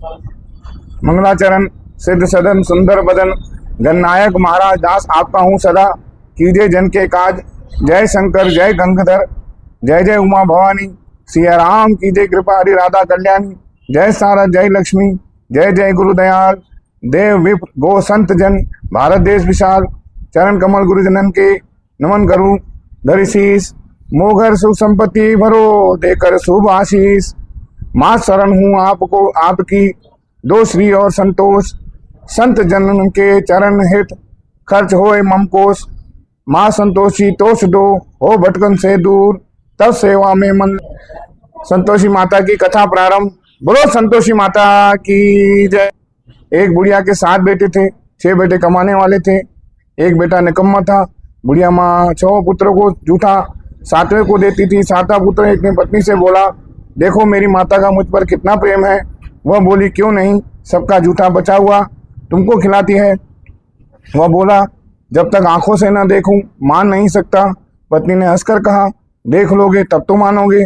मंगलाचरण सिद्ध सदन सुंदर बदन, गणनायक महाराज दास आपका हूँ सदा, कीजिए जन के काज। जय शंकर जय गंगाधर, जय जय उमा भवानी, सिया राम कीजिए कृपा हरि राधा कल्याणी। जय सारद जय लक्ष्मी, जय जय गुरुदयाल, देव विप्र गो संत जन, भारत देश विशाल। चरण कमल गुरुजनन के नमन करूं, धरि शीस, मोघर सुख संपत्ति भरो, देकर शुभ आशीष। माँ शरण हूँ आपको आपकी, दो श्री और संतोष, संत जनन के चरण हित, खर्च होए मम कोष। माँ संतोषी तोष दो, हो भटकन से दूर, तब सेवा में मन। संतोषी माता की कथा प्रारंभ। बोलो संतोषी माता की जय। एक बुढ़िया के 7 बेटे थे, 6 बेटे कमाने वाले थे, एक बेटा निकम्मा था। बुढ़िया माँ 6 पुत्रों को जूठा 7वें को देती थी। 7वां पुत्र अपनी पत्नी से बोला, देखो मेरी माता का मुझ पर कितना प्रेम है। वह बोली, क्यों नहीं, सबका जूठा बचा हुआ तुमको खिलाती है। वह बोला, जब तक आंखों से न देखूं मान नहीं सकता। पत्नी ने हंसकर कहा, देख लोगे तब तो मानोगे।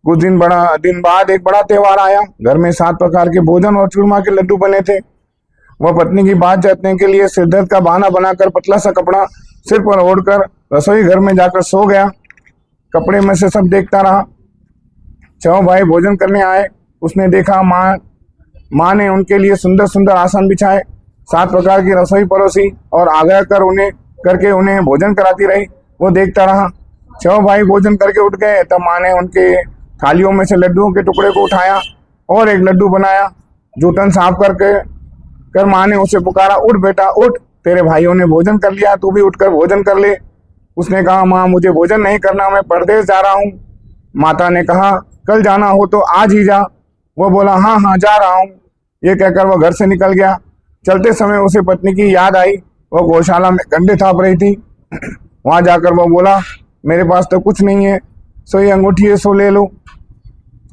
कुछ दिन बाद एक बड़ा त्योहार आया। घर में 7 प्रकार के भोजन और चूरमा के लड्डू बने थे। वह पत्नी की बात जानने के लिए सिरदर्द का बहाना बनाकर पतला सा कपड़ा सिर पर ओढ़कर रसोई घर में जाकर सो गया। कपड़े में से सब देखता रहा। 6 भाई भोजन करने आए। उसने देखा माँ ने उनके लिए सुंदर सुंदर आसन बिछाए, 7 प्रकार की रसोई परोसी और आग्रह करके उन्हें भोजन कराती रही। वो देखता रहा। 6 भाई भोजन करके उठ गए, तब माँ ने उनके थालियों में से लड्डुओं के टुकड़े को उठाया और एक लड्डू बनाया। जूठन साफ कर माँ ने उसे पुकारा, उठ बेटा उठ, तेरे भाइयों ने भोजन कर लिया, तू भी उठकर भोजन कर ले। उसने कहा, माँ मुझे भोजन नहीं करना, मैं परदेश जा रहा हूँ। माता ने कहा, कल जाना हो तो आज ही जा। वो बोला, हाँ हाँ जा रहा हूँ। ये कहकर वह घर से निकल गया। चलते समय उसे पत्नी की याद आई। वह गौशाला में गंडे थाप रही थी। वहां जाकर वह बोला, मेरे पास तो कुछ नहीं है, सो ये अंगूठी है, सो ले लो।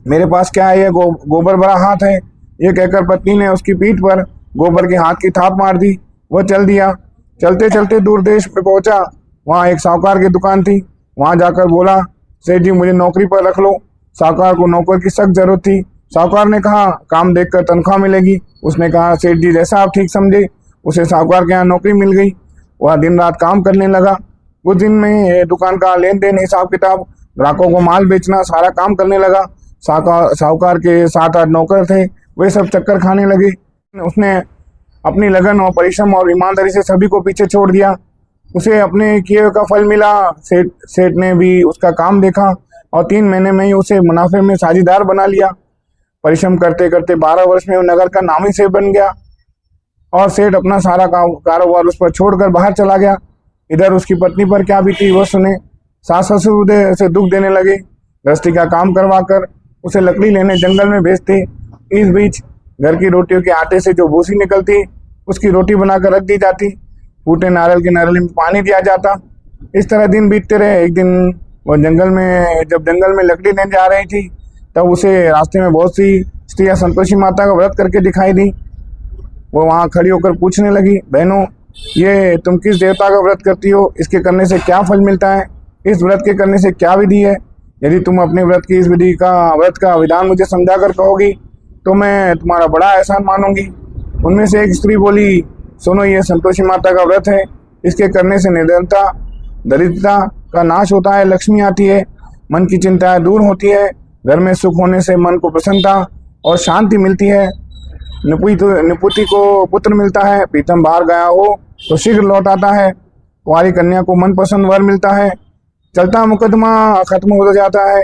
मेरे पास क्या है, ये गोबर भरा हाथ है। ये कहकर पत्नी ने उसकी पीठ पर गोबर के हाथ की थाप मार दी। वह चल दिया। चलते चलते दूर देश पे पहुंचा। वहां एक साहूकार की दुकान थी। वहां जाकर बोला, सेठ जी मुझे नौकरी पर रख लो। साहूकार को नौकर की सख्त जरूरत थी। साहूकार ने कहा, काम देखकर तनख्वाह मिलेगी। उसने कहा, सेठ जी जैसा आप ठीक समझे। उसे साहूकार के यहाँ नौकरी मिल गई। वह दिन रात काम करने लगा। कुछ दिन में दुकान का लेन देन, हिसाब किताब, ग्राहकों को माल बेचना, सारा काम करने लगा। साहूकार के 7-8 नौकर थे, वे सब चक्कर खाने लगे। उसने अपनी लगन और परिश्रम और ईमानदारी से सभी को पीछे छोड़ दिया। उसे अपने किए का फल मिला। सेठ ने भी उसका काम देखा और 3 महीने में ही उसे मुनाफे में साझीदार बना लिया। परिश्रम करते करते 12 वर्ष में वो नगर का नामी सेठ बन गया और सेठ अपना सारा कारोबार उस पर छोड़कर बाहर चला गया। इधर उसकी पत्नी पर क्या बीती वो सुने। सास ससुर उसे दुख देने लगे। गृहस्थी का काम करवाकर उसे लकड़ी लेने जंगल में भेजते। इस बीच घर की रोटियों के आटे से जो भूसी निकलती, उसकी रोटी बनाकर रख दी जाती। फूटे नारियल के नारियल में पानी दिया जाता। इस तरह दिन बीतते रहे। एक दिन वो जंगल में लकड़ी लेने जा रही थी, तब उसे रास्ते में बहुत सी स्त्रियां संतोषी माता का व्रत करके दिखाई दी। वो वहां खड़ी होकर पूछने लगी, बहनों ये तुम किस देवता का व्रत करती हो, इसके करने से क्या फल मिलता है, इस व्रत के करने से क्या विधि है। यदि तुम अपने व्रत की इस व्रत का विधान मुझे समझा कर कहोगी तो मैं तुम्हारा बड़ा एहसान मानूंगी। उनमें से एक स्त्री बोली, सुनो ये संतोषी माता का व्रत है, इसके करने से निधनता दरिद्रता का नाश होता है, लक्ष्मी आती है, मन की चिंताएं दूर होती है, घर में सुख होने से मन को प्रसन्नता और शांति मिलती है, निपुति को पुत्र मिलता है, प्रीतम बाहर गया हो तो शीघ्र लौट आता है, कुंवारी कन्या को मनपसंद वर मिलता है, चलता मुकदमा खत्म हो जाता है,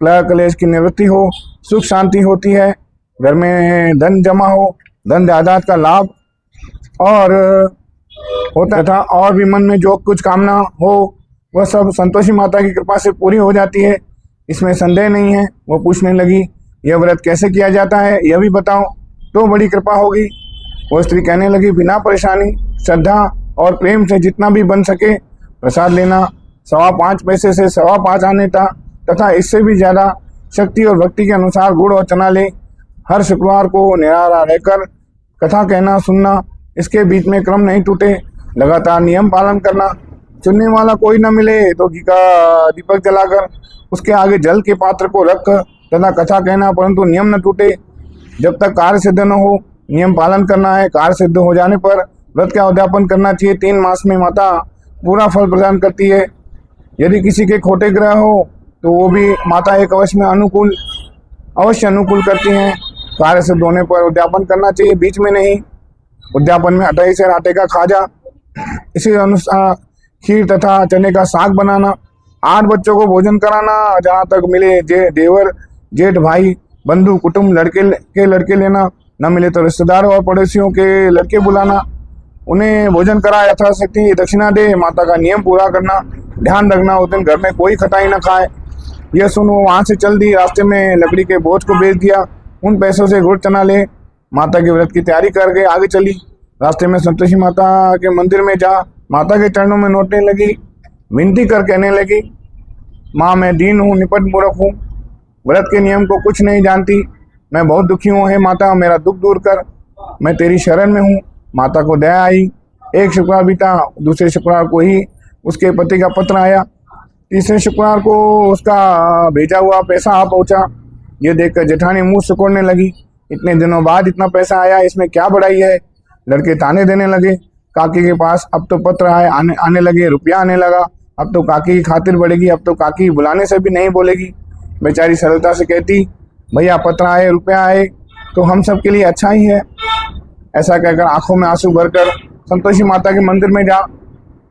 क्लेश की निवृत्ति हो, सुख शांति होती है, घर में धन जमा हो, धन जायदाद का लाभ और होता था, और भी मन में जो कुछ कामना हो वह सब संतोषी माता की कृपा से पूरी हो जाती है, इसमें संदेह नहीं है। वो पूछने लगी, यह व्रत कैसे किया जाता है, यह भी बताओ तो बड़ी कृपा होगी। वो स्त्री कहने लगी, बिना परेशानी, श्रद्धा और प्रेम से जितना भी बन सके प्रसाद लेना, 5.25 पैसे से 5.25 आने तथा इससे भी ज्यादा शक्ति और भक्ति के अनुसार गुड़ और चना ले। हर शुक्रवार को निराहार रहकर कथा कहना सुनना, इसके बीच में क्रम नहीं टूटे, लगातार नियम पालन करना, सुनने वाला कोई न मिले तो घी का दीपक जलाकर उसके आगे जल के पात्र को रख तथा कथा कहना, परंतु नियम न टूटे। जब तक कार्य सिद्ध न हो नियम पालन करना है। कार्य सिद्ध हो जाने पर व्रत का उद्यापन करना चाहिए। 3 मास में माता पूरा फल प्रदान करती है। यदि किसी के खोटे ग्रह हो तो वो भी माता एक अवश्य अनुकूल करती हैं। कार्य सिद्ध होने पर उद्यापन करना चाहिए, बीच में नहीं। उद्यापन में 28 से आटे का खाजा, इसी अनुसार खीर तथा चने का साग बनाना, 8 बच्चों को भोजन कराना, जहाँ तक मिले देवर जेठ भाई बंधु कुटुंब लड़के लेना, न मिले तो रिश्तेदारों और पड़ोसियों के लड़के बुलाना, उन्हें भोजन करा, यथाशक्ति दक्षिणा दे, माता का नियम पूरा करना। ध्यान रखना उस दिन घर में कोई खटाई न खाए। यह सुन वो वहां से चल दी। रास्ते में लकड़ी के बोझ को बेच दिया। उन पैसों से गुड़ चना ले माता के व्रत की तैयारी करके आगे चली। रास्ते में संतोषी माता के मंदिर में जा माता के चरणों में लौटने लगी। विनती कर कहने लगी, माँ मैं दीन हूँ, निपट मूर्ख हूँ, व्रत के नियम को कुछ नहीं जानती, मैं बहुत दुखी हूँ। हे माता मेरा दुख दूर कर, मैं तेरी शरण में हूँ। माता को दया आई। एक शुक्रवार बीता, दूसरे शुक्रवार को ही उसके पति का पत्र आया। तीसरे शुक्रवार को उसका भेजा हुआ पैसा आ पहुंचा। ये देखकर जेठानी मुंह सिकोड़ने लगी। इतने दिनों बाद इतना पैसा आया, इसमें क्या बड़ाई है। लड़के ताने देने लगे। काकी के पास अब तो पत्र आने लगे, रुपया आने लगा। अब तो काकी की खातिर बढ़ेगी, अब तो काकी बुलाने से भी नहीं बोलेगी। बेचारी सरलता से कहती, भैया पत्र आए, रुपया आए तो हम सब के लिए अच्छा ही है। ऐसा कहकर आंखों में आंसू भरकर संतोषी माता के मंदिर में जा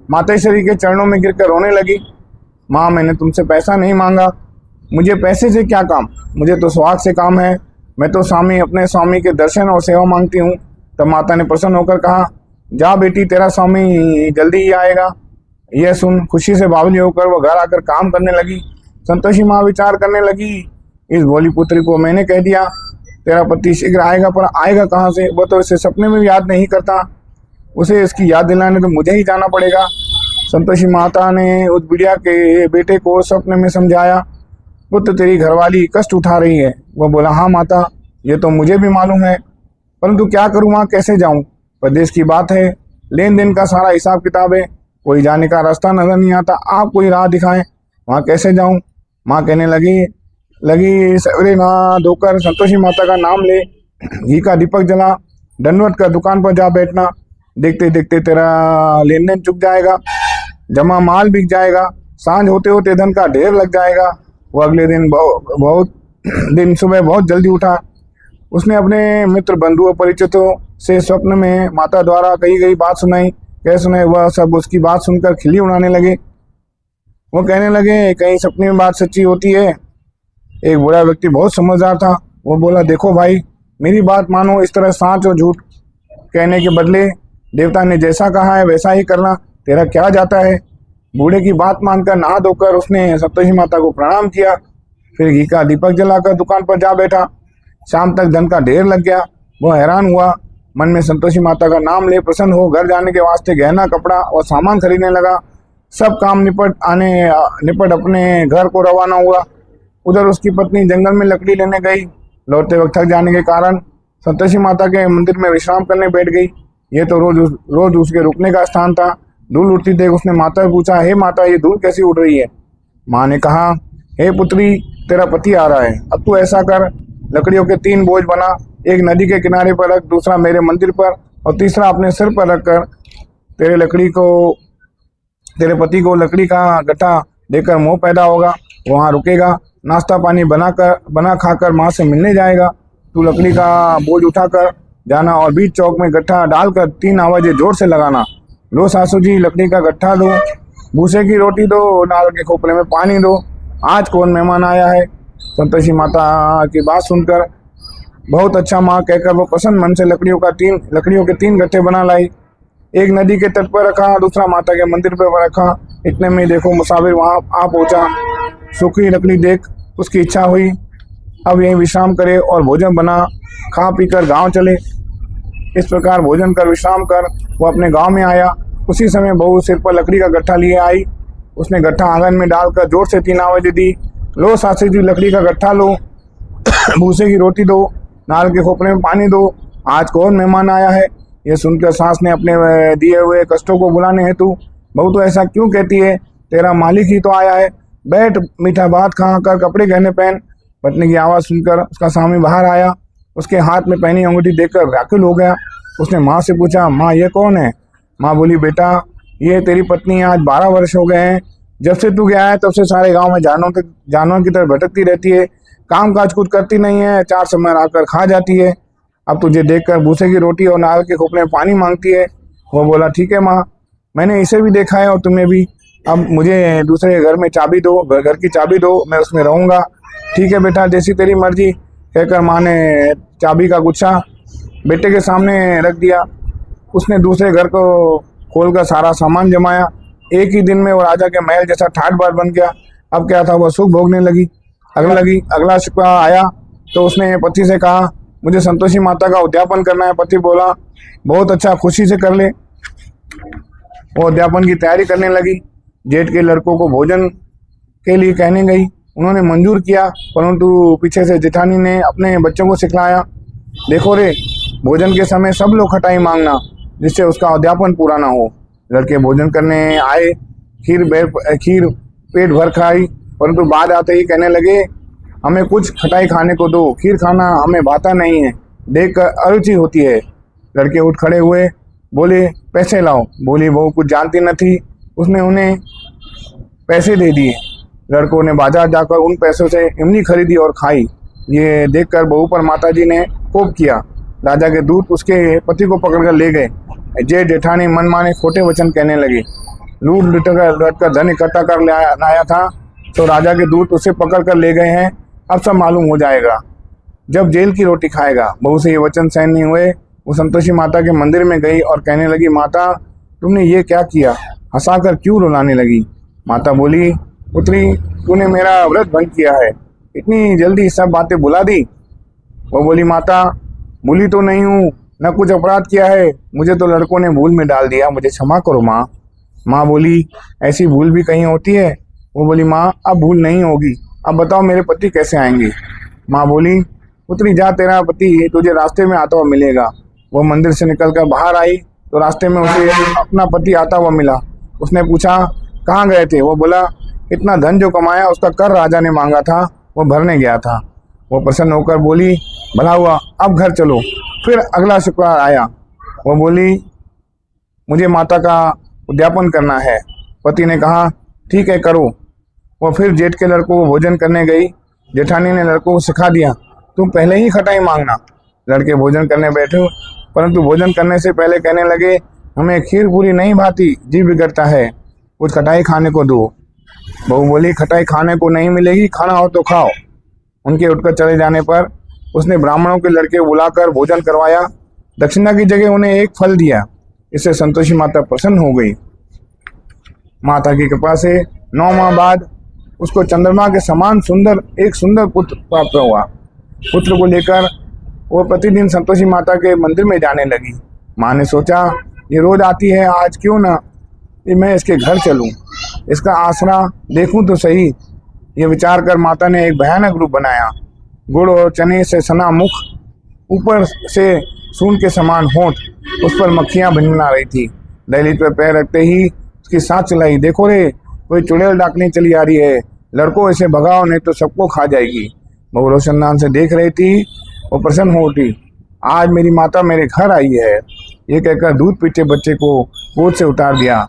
मातेश्वरी के चरणों में गिरकर रोने लगी। माँ मैंने तुमसे पैसा नहीं मांगा, मुझे पैसे से क्या काम, मुझे तो सुहाग से काम है। मैं तो अपने स्वामी के दर्शन और सेवा मांगती हूँ। तब माता ने प्रसन्न होकर कहा, जा बेटी तेरा स्वामी जल्दी ही आएगा। यह सुन खुशी से बावली होकर वह घर आकर काम करने लगी। संतोषी माँ विचार करने लगी, इस भोली पुत्री को मैंने कह दिया तेरा पति शीघ्र आएगा, पर आएगा कहाँ से, वो तो इसे सपने में भी याद नहीं करता। उसे इसकी याद दिलाने तो मुझे ही जाना पड़ेगा। संतोषी माता ने उस बिटिया के बेटे को सपने में समझाया, पुत्र तेरी घरवाली कष्ट उठा रही है। वह बोला, हाँ माता ये तो मुझे भी मालूम है, परंतु क्या करूँ, वहाँ कैसे जाऊँ। प्रदेश की बात है, लेन देन का सारा हिसाब किताब है, कोई जाने का रास्ता नजर नहीं आता, आप कोई राह दिखाएं, वहाँ कैसे जाऊँ। माँ कहने लगी सवेरे नहा धोकर संतोषी माता का नाम ले, घी का दीपक जला, दंडवत का दुकान पर जा बैठना। देखते देखते तेरा लेन देन चुक जाएगा, जमा माल बिक जाएगा, सांझ होते होते धन का ढेर लग जाएगा। वो अगले दिन सुबह बहुत जल्दी उठा। उसने अपने मित्र बंधुओं परिचितों से स्वप्न में माता द्वारा कही गई बात सुनाई। कह सुनाई वह सब उसकी बात सुनकर खिल्ली उड़ाने लगे। वो कहने लगे, कहीं सपने में बात सच्ची होती है। एक बूढ़ा व्यक्ति बहुत समझदार था। वो बोला, देखो भाई मेरी बात मानो, इस तरह सांच और झूठ कहने के बदले देवता ने जैसा कहा है वैसा ही करना, तेरा क्या जाता है। बूढ़े की बात मानकर नहा धोकर उसने संतोषी माता को प्रणाम किया। फिर घी का दीपक जलाकर दुकान पर जा बैठा। शाम तक धन का ढेर लग गया। वह हैरान हुआ, मन में संतोषी माता का नाम ले प्रसन्न हो घर जाने के वास्ते गहना कपड़ा और सामान खरीदने लगा। सब काम निपट अपने घर को रवाना हुआ। उधर उसकी पत्नी जंगल में लकड़ी लेने गई। लौटते वक्त थक जाने के कारण संतोषी माता के मंदिर में विश्राम करने बैठ गई। ये तो रोज उसके रुकने का स्थान था। धूल उड़ती देख उसने माता से पूछा, हे माता ये धूल कैसी उड़ रही है। माँ ने कहा, हे पुत्री तेरा पति आ रहा है, अब तू ऐसा कर, लकड़ियों के 3 बोझ बना, एक नदी के किनारे पर रख, दूसरा मेरे मंदिर पर और तीसरा अपने सिर पर रखकर तेरे पति को लकड़ी का गट्ठा देकर मोह पैदा होगा। वहाँ रुकेगा, नाश्ता पानी बना खाकर माँ से मिलने जाएगा। तू लकड़ी का बोझ उठाकर जाना और बीच चौक में गट्ठा डालकर 3 आवाजें जोर से लगाना, लो सासू जी लकड़ी का गट्ठा दो, भूसे की रोटी दो, नाल के खोपड़े में पानी दो, आज कौन मेहमान आया है। संतोषी माता की बात सुनकर बहुत अच्छा माँ कहकर वो प्रसन्न मन से लकड़ियों के 3 गट्ठे बना लाई। एक नदी के तट पर रखा, दूसरा माता के मंदिर पर रखा। इतने में देखो मुसाफिर वहाँ आ पहुँचा। सूखी लकड़ी देख उसकी इच्छा हुई अब यहीं विश्राम करे और भोजन बना खा पीकर गांव चले। इस प्रकार भोजन कर विश्राम कर वो अपने गांव में आया। उसी समय बहू सिर पर लकड़ी का गट्ठा लिए आई। उसने गट्ठा आंगन में डालकर जोर से 3 आवाजें दी, लो सासी जी लकड़ी का गट्ठा लो, भूसे की रोटी दो, नाल के खोपड़े में पानी दो, आज कौन मेहमान आया है। यह सुनकर सास ने अपने दिए हुए कष्टों को बुलाने हेतु, बहू तो ऐसा क्यों कहती है, तेरा मालिक ही तो आया है, बैठ मीठा भात खा कर कपड़े गहने पहन। पत्नी की आवाज़ सुनकर उसका स्वामी बाहर आया उसके हाथ में पहनी अंगूठी देखकर व्याकुल हो गया। उसने माँ से पूछा, माँ ये कौन है? माँ बोली, बेटा ये तेरी पत्नी, आज 12 वर्ष हो गए हैं। जब से तू गया है तब से सारे गांव में जानवर की तरह भटकती रहती है, काम काज कुछ करती नहीं है, 4 समय आकर खा जाती है। अब तुझे देखकर भूसे की रोटी और नारियल के खोपड़े में पानी मांगती है। वो बोला, ठीक है माँ, मैंने इसे भी देखा है और तुमने भी। अब मुझे दूसरे घर में चाबी दो, घर की चाबी दो, मैं उसमें रहूँगा। ठीक है बेटा, जैसी तेरी मर्जी, कहकर माँ ने चाबी का गुच्छा बेटे के सामने रख दिया। उसने दूसरे घर को खोलकर सारा सामान जमाया। एक ही दिन में वो राजा के महल जैसा ठाट बाट बन गया। अब क्या था, वह सुख भोगने लगी। अगला शुक्रवार आया तो उसने पति से कहा, मुझे संतोषी माता का उद्यापन करना है। पति बोला, बहुत अच्छा, खुशी से कर ले। वो उद्यापन की तैयारी करने लगी। जेठ के लड़कों को भोजन के लिए कहने गई। उन्होंने मंजूर किया, परंतु पीछे से जेठानी ने अपने बच्चों को सिखलाया, देखो रे, भोजन के समय सब लोग खटाई मांगना, जिससे उसका उद्यापन पूरा ना हो। लड़के भोजन करने आए, खीर पेट भर खाई, परंतु बाद आते ही कहने लगे, हमें कुछ खटाई खाने को दो, खीर खाना हमें भाता नहीं है, देखकर अरुचि होती है। लड़के उठ खड़े हुए, बोले, पैसे लाओ। बोली बहू कुछ जानती न थी, उसने उन्हें पैसे दे दिए। लड़कों ने बाजार जाकर उन पैसों से इमली खरीदी और खाई। ये देखकर बहू पर माताजी ने कोप किया। राजा के दूत उसके पति को पकड़कर ले गए। जेठ जेठानी मनमाने खोटे वचन कहने लगे। लूट लुट कर धन इकट्ठा कर लाया था, तो राजा के दूत उसे पकड़ कर ले गए हैं। अब सब मालूम हो जाएगा जब जेल की रोटी खाएगा। बहू से ये वचन सहन नहीं हुए। वो संतोषी माता के मंदिर में गई और कहने लगी, माता तुमने ये क्या किया? हंसाकर क्यों रुलाने लगी? माता बोली, पुत्री तूने मेरा व्रत भंग किया है, इतनी जल्दी सब बातें भुला दी? वो बोली, माता भूली तो नहीं हूँ, न कुछ अपराध किया है, मुझे तो लड़कों ने भूल में डाल दिया, मुझे क्षमा करो माँ। माँ बोली, ऐसी भूल भी कहीं होती है? वो बोली, माँ अब भूल नहीं होगी, अब बताओ मेरे पति कैसे आएंगे? माँ बोली, पुत्री जा, तेरा पति तुझे रास्ते में आता हुआ मिलेगा। वो मंदिर से निकलकर बाहर आई तो रास्ते में उसे अपना पति आता हुआ मिला। उसने पूछा, कहाँ गए थे? वो बोला, इतना धन जो कमाया उसका कर राजा ने मांगा था, वो भरने गया था। वो प्रसन्न होकर बोली, भला हुआ, अब घर चलो। फिर अगला शुक्रवार आया। वो बोली, मुझे माता का उद्यापन करना है। पति ने कहा, ठीक है करो। वो फिर जेठ के लड़कों को भोजन करने गई। जेठानी ने लड़कों को सिखा दिया, तुम पहले ही खटाई मांगना। लड़के भोजन करने बैठे, परंतु भोजन करने से पहले कहने लगे, हमें खीर पूरी नहीं भाती, जी बिगड़ता है, कुछ खटाई खाने को दो। बहू बोली, खटाई खाने को नहीं मिलेगी, खाना हो तो खाओ। उनके उठकर चले जाने पर उसने ब्राह्मणों के लड़के बुलाकर भोजन करवाया। दक्षिणा की जगह उन्हें एक फल दिया। इससे संतोषी माता प्रसन्न हो गई। माता की कृपा से 9 माह बाद उसको चंद्रमा के समान एक सुंदर पुत्र प्राप्त हुआ। पुत्र को लेकर वो प्रतिदिन संतोषी माता के मंदिर में जाने लगी। माँ ने सोचा, ये रोज आती है, आज क्यों ना मैं इसके घर चलूं, इसका आसरा देखूं तो सही। ये विचार कर माता ने एक भयानक रूप बनाया। गुड़ और चने से सना मुख, ऊपर से सून के समान होंठ, उस पर मक्खियां भिनभिना रही थी। दहलीज पर पैर रखते ही उसकी सांस चलाई, देखो रे, कोई चुड़ैल डाकने चली आ रही है, लड़कों इसे भगाओ नहीं तो सबको खा जाएगी। बहू रोशनदान से देख रही थी। वो प्रसन्न हो उठी, आज मेरी माता मेरे घर आई है। ये कहकर दूध पीते बच्चे को गोद से उतार दिया।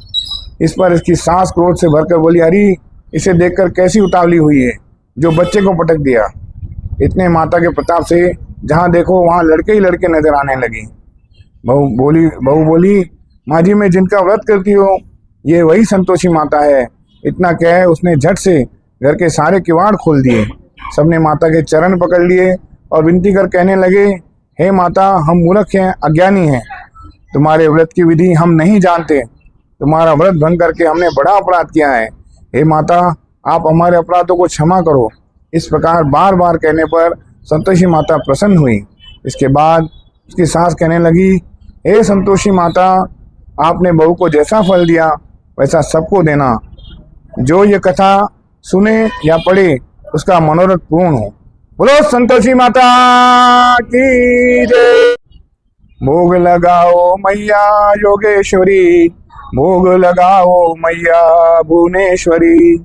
इस पर इसकी सांस क्रोध से भरकर बोली, अरे इसे देखकर कैसी उतावली हुई है, जो बच्चे को पटक दिया। इतने माता के प्रताप से जहाँ देखो वहाँ लड़के ही लड़के नजर आने लगे। बहू बोली, माँ जी मैं जिनका व्रत करती हूँ ये वही संतोषी माता है। इतना कह उसने झट से घर के सारे किवाड़ खोल दिए। सबने माता के चरण पकड़ लिए और विनती कर कहने लगे, हे माता, हम मूर्ख हैं, अज्ञानी हैं, तुम्हारे व्रत की विधि हम नहीं जानते, तुम्हारा व्रत भंग करके हमने बड़ा अपराध किया है। हे माता, आप हमारे अपराधों को क्षमा करो। इस प्रकार बार बार कहने पर संतोषी माता प्रसन्न हुई। इसके बाद उसकी सास कहने लगी, हे संतोषी माता, आपने बहू को जैसा फल दिया वैसा सबको देना। जो ये कथा सुने या पढ़े उसका मनोरथ पूर्ण हो। बोलो संतोषी माता की जय। भोग लगाओ मैया योगेश्वरी, भोग लगाओ मैया भुवनेश्वरी,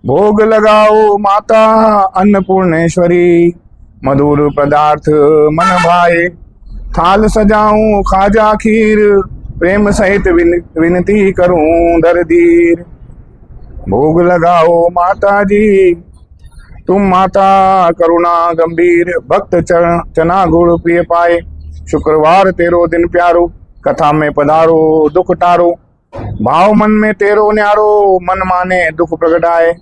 भोग लगाओ माता अन्नपूर्णेश्वरी, मधुर पदार्थ मन भाए। थाल सजाऊं खाजा खीर, प्रेम सहित विनती करूं दरदीर। भोग लगाओ माता जी, तुम माता करुणा गंभीर। भक्त चना गुड़ प्रिय पाए, शुक्रवार तेरो दिन प्यारो। कथा में पधारो दुख टारो, भाव मन में तेरो न्यारो। मन माने दुख प्रगटाए,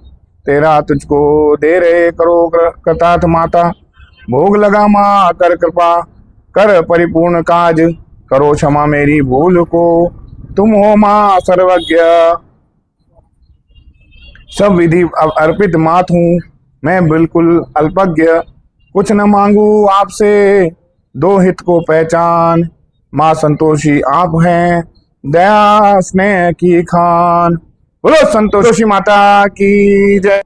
तेरा तुझको दे रहे करो कृतार्थ माता। भोग लगा माँ कर कृपा, कर परिपूर्ण काज। करो क्षमा मेरी भूल को, तुम हो माँ सर्वज्ञ। सब विधि अर्पित मात हूँ, मैं बिल्कुल अल्पज्ञ। कुछ न मांगू आपसे, दो हित को पहचान। माँ संतोषी आप हैं, दया स्नेह की खान। बोलो संतोषी माता की जय।